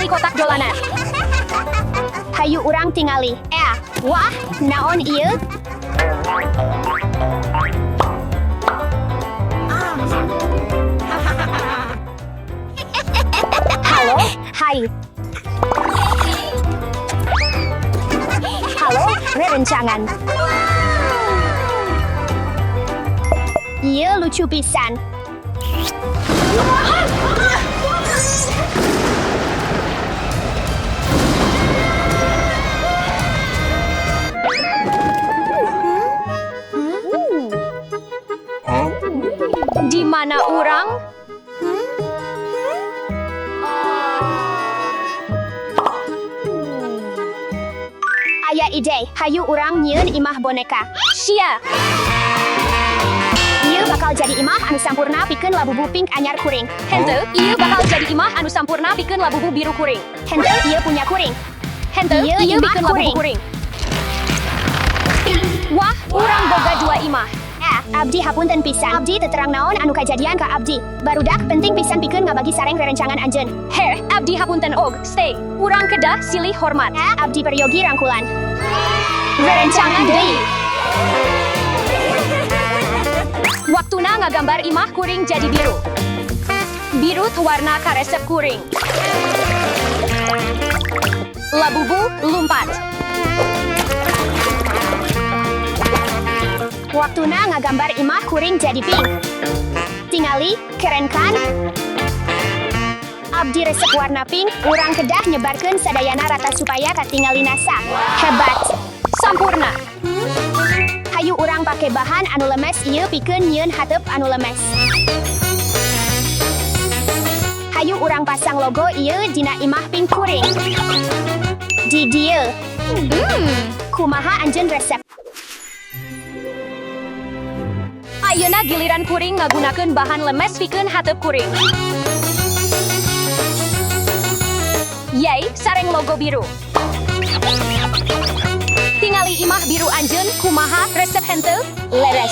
tingali kotak dolanan. Hayu urang tingali. Wah, naon ieu? Halo, hai. Halo, rerencangan. Ieu lucu pisan. Di mana orang? Aya ide, hayu urang nyieun imah boneka. Sia. Ieu bakal jadi imah anu sampurna pikeun labubu pink anyar kuring. Henteu, ieu bakal jadi imah anu sampurna pikeun labubu biru kuring. Henteu ieu punya kuring. Henteu, Ieu ieu imah pikeun labubu kuring. kuring. Wah, urang boga dua imah. Abdi hapunten pisan. Abdi teterang naon anu kajadian ka abdi. Barudak penting pisan pikeun ngabagi sareng rerencangan anjeun. Abdi hapunten og, stay. Urang kedah silih hormat. Abdi peryogi rangkulan. Rerencangan deui. Waktuna ngagambar imah kuring jadi biru. Biru tu warna karesep kuring. Labubu lumpat. Waktuna ngagambar imah kuring jadi pink. Tingali, keren kan? Abdi resep warna pink, urang kedah nyebarkeun sadayana rata supaya katingali nasa. Hebat. Sampurna. Hayu urang pake bahan anu lemes ieu pikeun nyieun hateup anu lemes. Hayu urang pasang logo ieu dina imah pink kuring. Di dieu. Kumaha anjeun resep? Ayeuna giliran kuring ngagunakeun bahan lemes pikeun hateup kuring. Yay, sareng logo biru. Tingali imah biru anjeun kumaha resep henteu? Leres.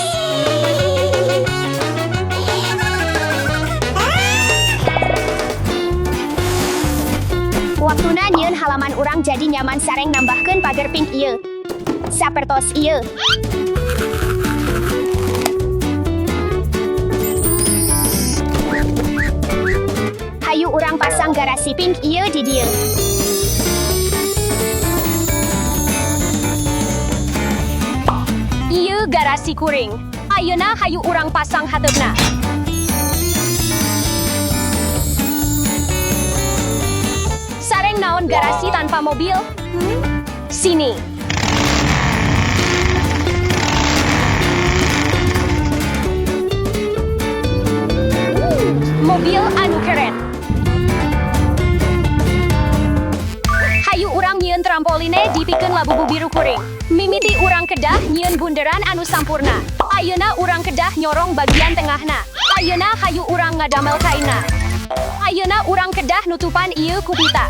Waktuna nyieun halaman urang jadi nyaman sareng nambahkeun pager pink ieu. Sapertos ieu. Hayu urang pasang garasi pink ieu di dieu. Ieu garasi kuring. Ayeuna hayu urang pasang hateupna. Sareng naon garasi tanpa mobil? Sini. Mobil anu keren. Hayu urang nyieun trampoline dipikeun labubu biru kuring. Mimiti urang kedah nyieun bunderan anu sampurna. Ayeuna urang kedah nyorong bagian tengahna. Ayeuna hayu urang ngadamel kaina. Ayeuna urang kedah nutupan ieu ku pita.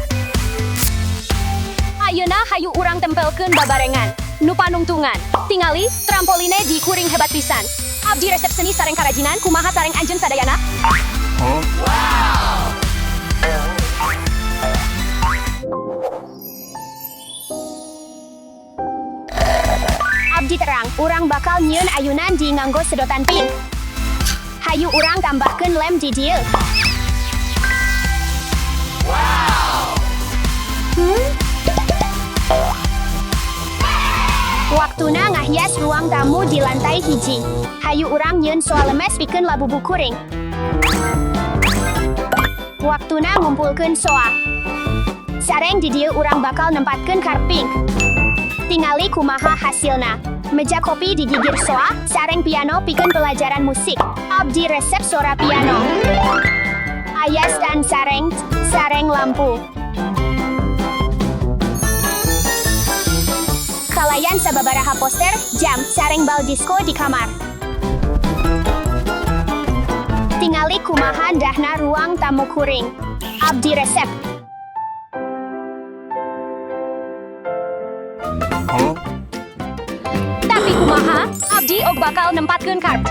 Ayeuna hayu urang tempelkeun babarengan. Nu panungtungan. Tingali trampoline di kuring hebat pisan. Abdi resep seni sareng karajinan kumaha sareng anjeun sadayana? Abdi terang, urang bakal nyieun ayunan di nganggo sedotan pink. Hayu urang tambahkeun lem di dieu. Waktuna ngahias ruang tamu di lantai hiji. Hayu urang nyieun soal lemes pikeun labubu kuring. Waktuna ngumpulkeun soa. Sareng di dieu urang bakal nempatkeun karp pink. Tingali kumaha hasilna. Meja kopi digigir soa, sareng piano pikeun pelajaran musik. Abdi resep suara piano. Aya stan sareng lampu. Kalayan sababaraha poster, jam, sareng bal disco di kamar. Tingali kumaha dahna ruang tamu kuring. Abdi resep. Tapi kumaha, abdi og bakal nempatkeun karp.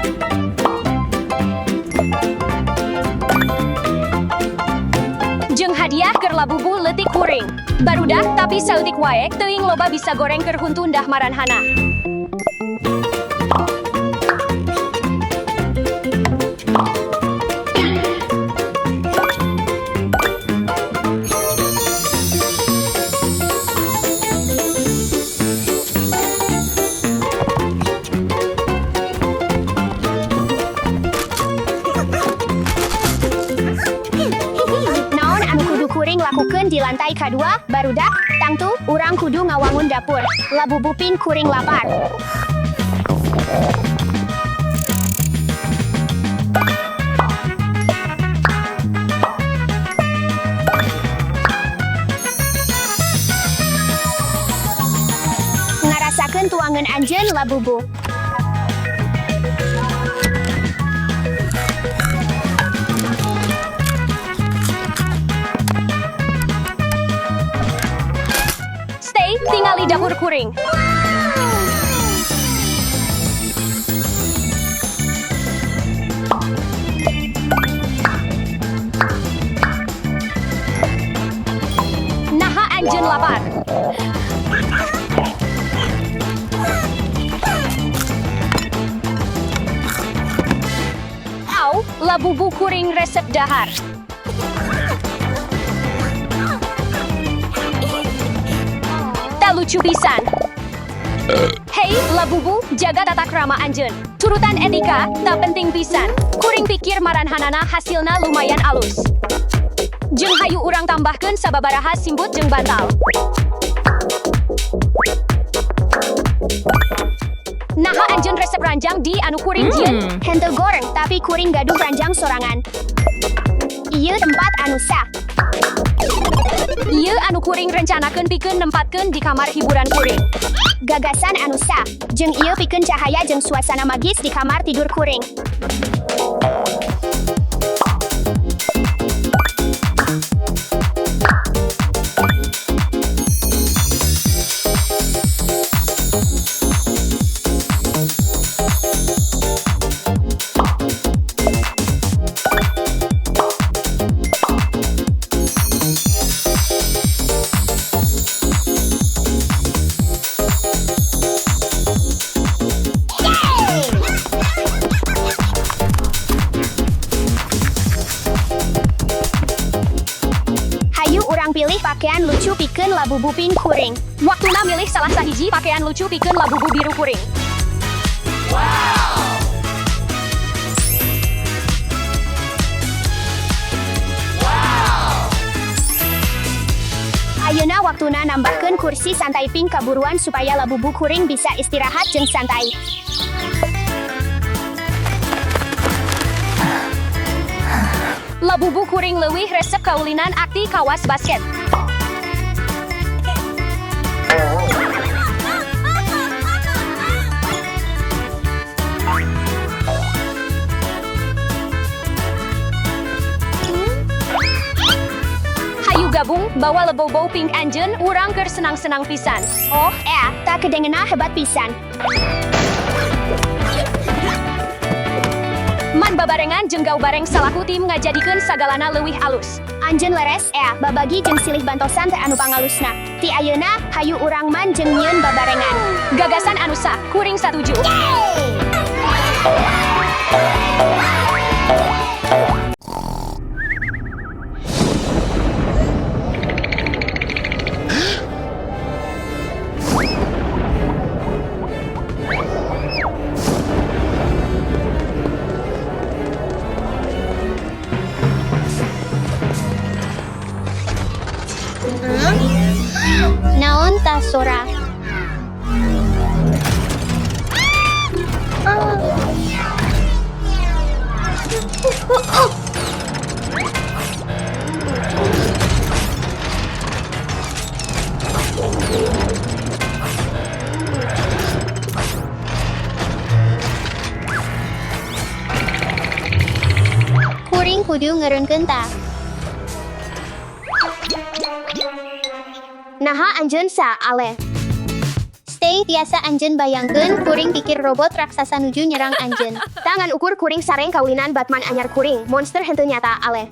Jeung hadiah keur labubu letik kuring. Barudak tapi sautik wae, teuing loba bisa goreng kerhuntun dah maranhana. Naon anu kudu kuring lakukeun di lantai kedua, barudak, tangtu, urang kudu ngawangun dapur. Labubupin kuring lapar. Ngarasakeun tuangan anjeun labubu. Stay, tingali dapur kuring. Naha anjeun lapar. Au, labubu kuring resep dahar. Tak lucu pisan. Hei, labubu, jaga tata krama anjeun. Turutan etika, tak penting pisan. Kuring pikir maranhanana hasilna lumayan alus. Jeung hayu urang tambahkeun sababaraha simbut jeung bantal. Naha anjeun resep ranjang di anu kuring jieun. Henteu goreng, tapi kuring gaduh ranjang sorangan. Ieu tempat anu sah. Ieu anu kuring rencanakeun pikeun nempatkeun di kamar hiburan kuring. Gagasan anu sah, jeung ieu pikeun cahaya jeung suasana magis di kamar tidur kuring. Hayu urang pilih pakaian lucu pikeun labubupin kuring. Waktuna milih salah sahiji pakaian lucu pikeun labubu biru kuring. Ayeuna waktuna nambahkeun kursi santai pink kaburuan supaya labubu kuring bisa istirahat jeung santai. Labubu kuring leuwih resep kaulinan akti kawas basket. Hayu gabung, bawa lebow pink anjeun, urang keur senang-senang pisan. Oh, tak kedengena hebat pisan. Man babarengan jeung gau bareng salaku tim ngajadikeun sagalana leuwih alus. Anjeun leres, babagi jeung silih bantosan teh anu pangalusna. Ti ayeuna, hayu urang man jeung nyieun babarengan. Gagasan anu sah, kuring satuju. Naon ta sora? Kuring kudu ngereunkeun ta. Naha anjeun sa ale. Stay tiasa anjeun bayangkeun kuring pikir robot raksasa nuju nyerang anjeun. Tangan ukur kuring sareng kaulinan Batman anyar kuring. Monster henteu nyata ale.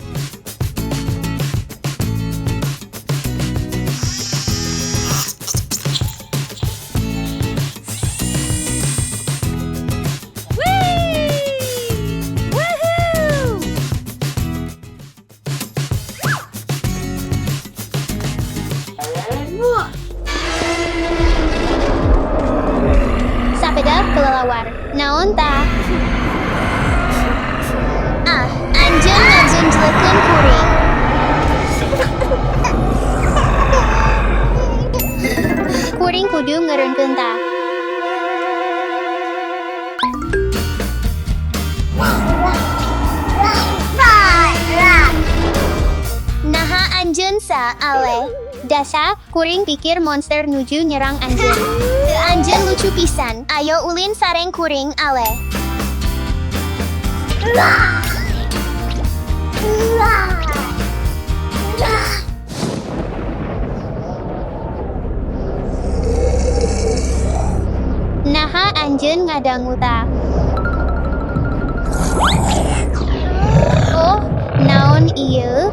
Anjeun sa ale. Dasa, kuring pikir monster nuju nyerang anjeun. Anjeun lucu pisan. Ayo ulin sareng kuring ale. Naha anjeun ngadangu ta. Oh, naon ieu?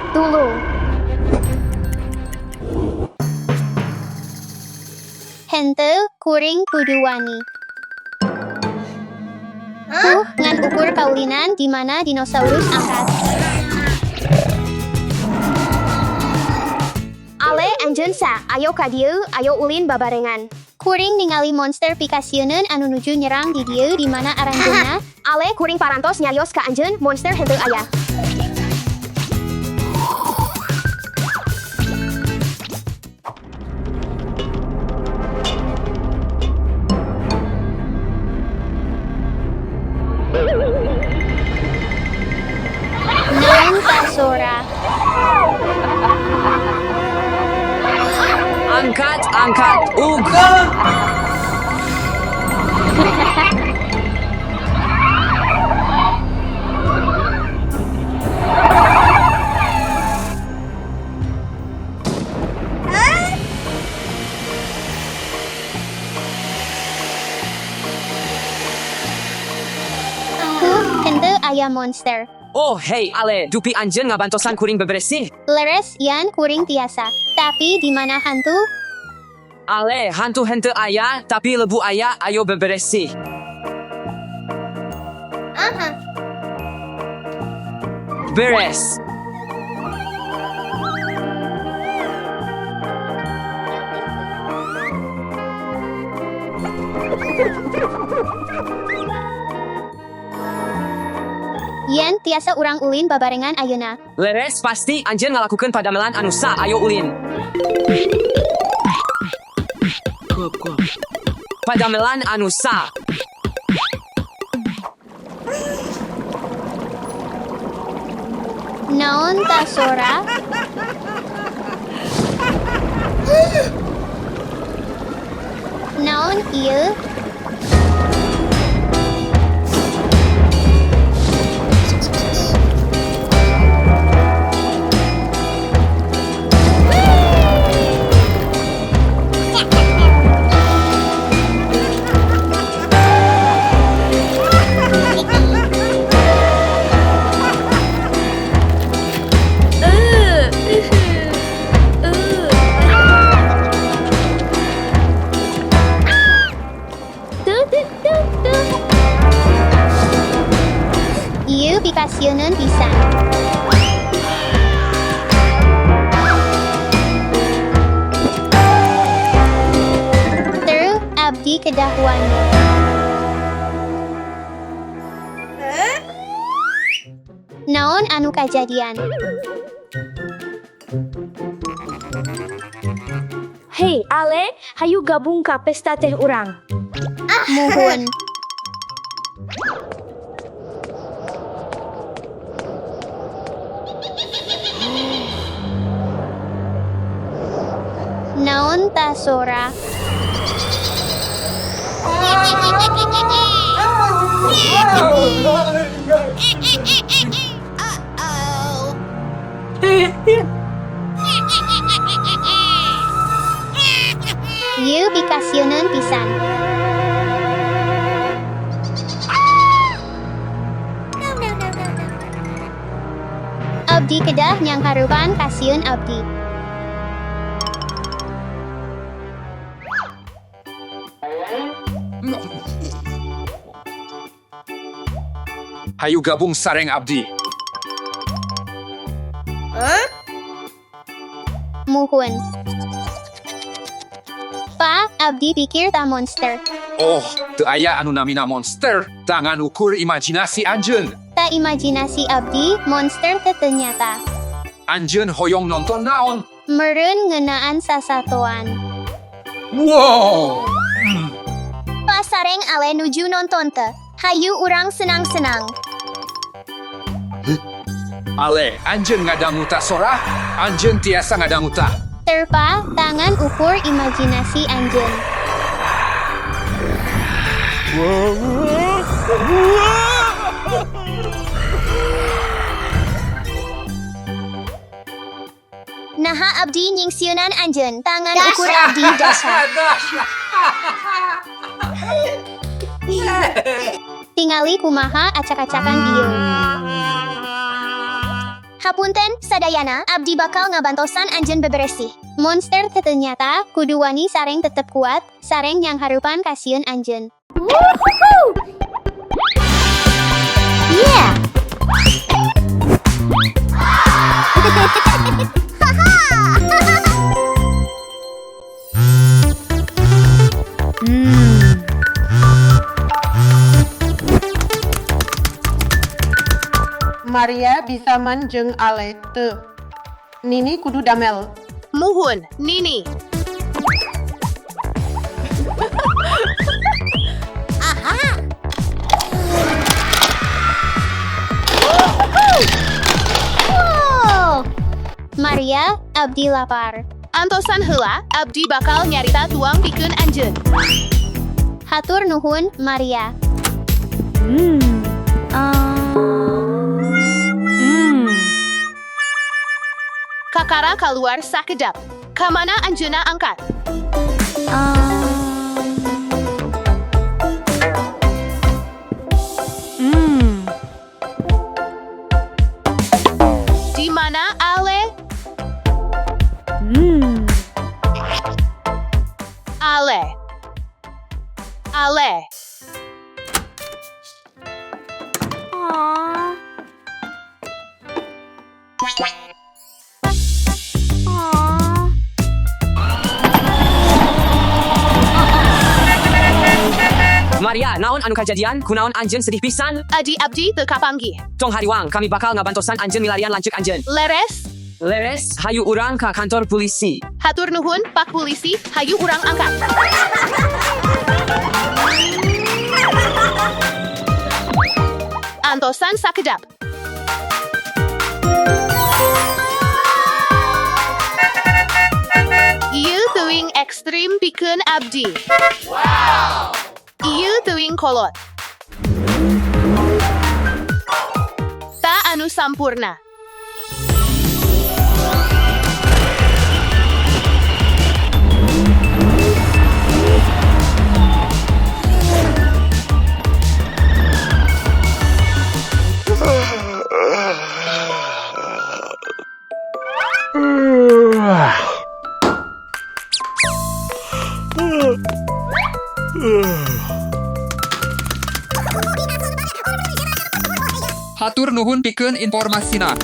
Tulu. Henteu kuring kudu wani. Ngan ukur kaulinan di mana dinosaurus angkat. Ale anjeun sa, ayo ka dieu, ayo ulin babarengan. Kuring ningali monster pikasieun anu nuju nyerang di dieu di mana aranjeunna. Ale kuring parantos nyarios ka anjeun, monster henteu aya. Naon ka Sora? Angkat, uga! Henteu aya monster. Oh, hey, Ale, dupi anjeun ngabantosan kuring beberesih. Leres yan kuring tiasa. Tapi di mana hantu? Ale, hantu henteu aya, tapi lebu aya, ayo beberesih. Aha. Beres. Yen tiasa urang ulin babarengan ayeuna. Leres pasti anjeun ngalakukeun padamelan anu sa, ayo ulin. Padamelan anu sa. Naon ta Sora? Naon ieu? Ieu pikasieun pisan. Abdi kedah wani. Naon anu kajadian? Hei, Ale, hayu gabung ka pesta teh urang. Muhun. Naon ta Sora? Ieu pikasieun pisan. Abdi kedah nyang harupan kasieun abdi. Hayu gabung sareng abdi. Muhun. Pa, abdi pikir ta monster. Oh, teu aya anu namina monster. Tangan ukur imajinasi anjeun. Ta imajinasi abdi, monster teu teu nyata. Anjeun hoyong nonton naon? Meureun ngeunaan sasatoan. Wow. Pas sareng ale nuju nonton te. Hayu urang senang-senang. Ale, anjen ngadangu ta sora? Anjen tiasa ngadangu ta. Terpa, tangan ukur imajinasi anjen. Naha abdi nyingsiunan anjen, tangan ukur abdi dasar. Tingali kumaha acak-acakan dieu. Hapunten, sadayana, abdi bakal ngabantosan anjen beberesih. Monster ternyata, kudu wani sareng tetep kuat, sareng yang harupan kasieun anjen. Yeah! Maria bisa man jeung Ale teu. Nini kudu damel. Muhun, Nini. Wow! Maria, abdi lapar. Antosan heula, abdi bakal nyarita tuang pikeun anjeun. Hatur nuhun, Maria. Kakara keluar sakedap. Kamana anjeunna angkat? Di mana Ale? Ale. Ale. Maria, naon anu kajadian? Kunaon anjeun sedih pisan? Adi abdi teu kapanggih. Tong hariwang, kami bakal ngabantosan anjeun milarian lanceuk anjeun. Leres? Leres, hayu urang ka kantor polisi. Hatur nuhun, Pak Polisi, hayu urang angkat. Antosan sakedap. Ieu teuing ekstrim pikeun abdi. Wow! Ieu teuing kolot. Ta anu sampurna. Hatur nuhun pikeun informasina.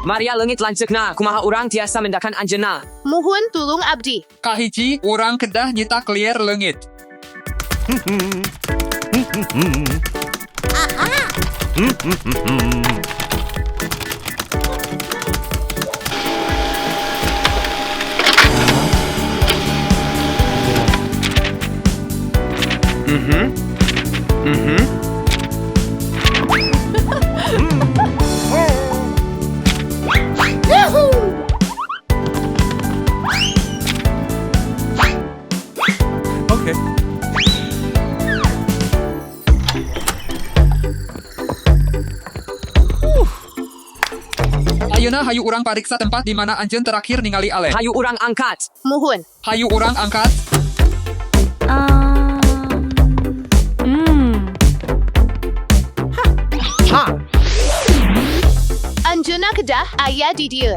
Maria leungit lanceukna, kumaha urang tiasa mendakan anjeunna. Muhun tulung abdi. Kahiji, urang kedah nyita clear leungit. Oke. Ayeuna hayu urang pariksa tempat di mana anjeun terakhir ningali Ale. Hayu urang angkat. Muhun. Hayu urang angkat. Anjeunna kedah aya di dieu.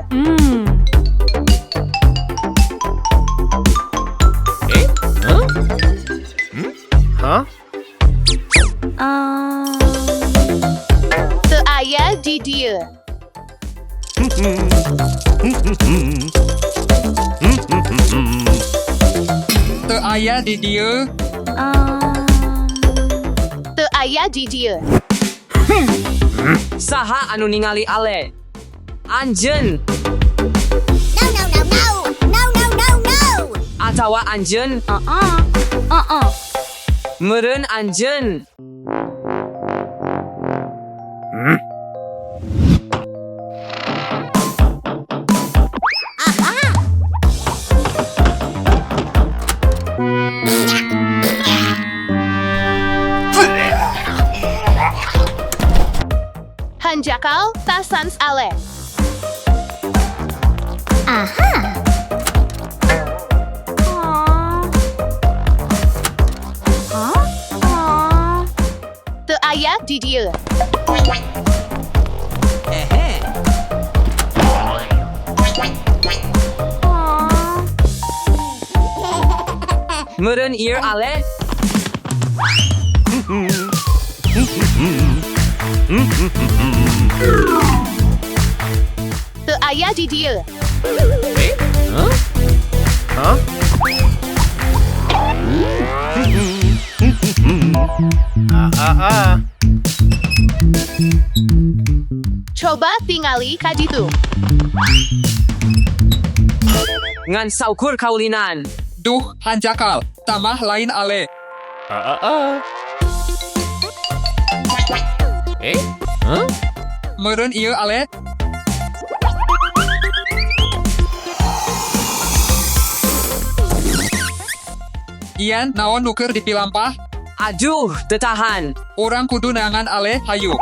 Teu aya di dieu. Teu aya di dieu. Teu aya di dieu. Saha anu ningali Ale? Anjeun. Atawa anjeun? Meureun anjeun. Hanjakal tasans Ale. Teu aya di dieu. Meureun ieu Ale? Teu aya di dieu. Coba tingali ka ditu. Ngan saukur kaulinan. Duh, hanjakal. Tamah lain Ale. Meureun ieu Ale? Ian, naon nuker dipilampah? Aduh, tetahan. Orang kudu neangan Ale, hayu.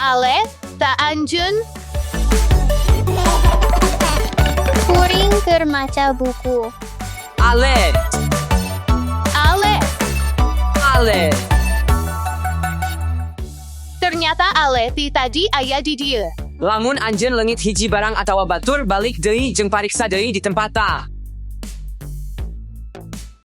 Ale, ta anjeun. Kuring keur maca buku. Ale. Ale. Ale. Ternyata Ale ti tadi aya di dieu. Lamun anjeun leungit hiji barang atawa batur balik deui jeung pariksa deui di tempata.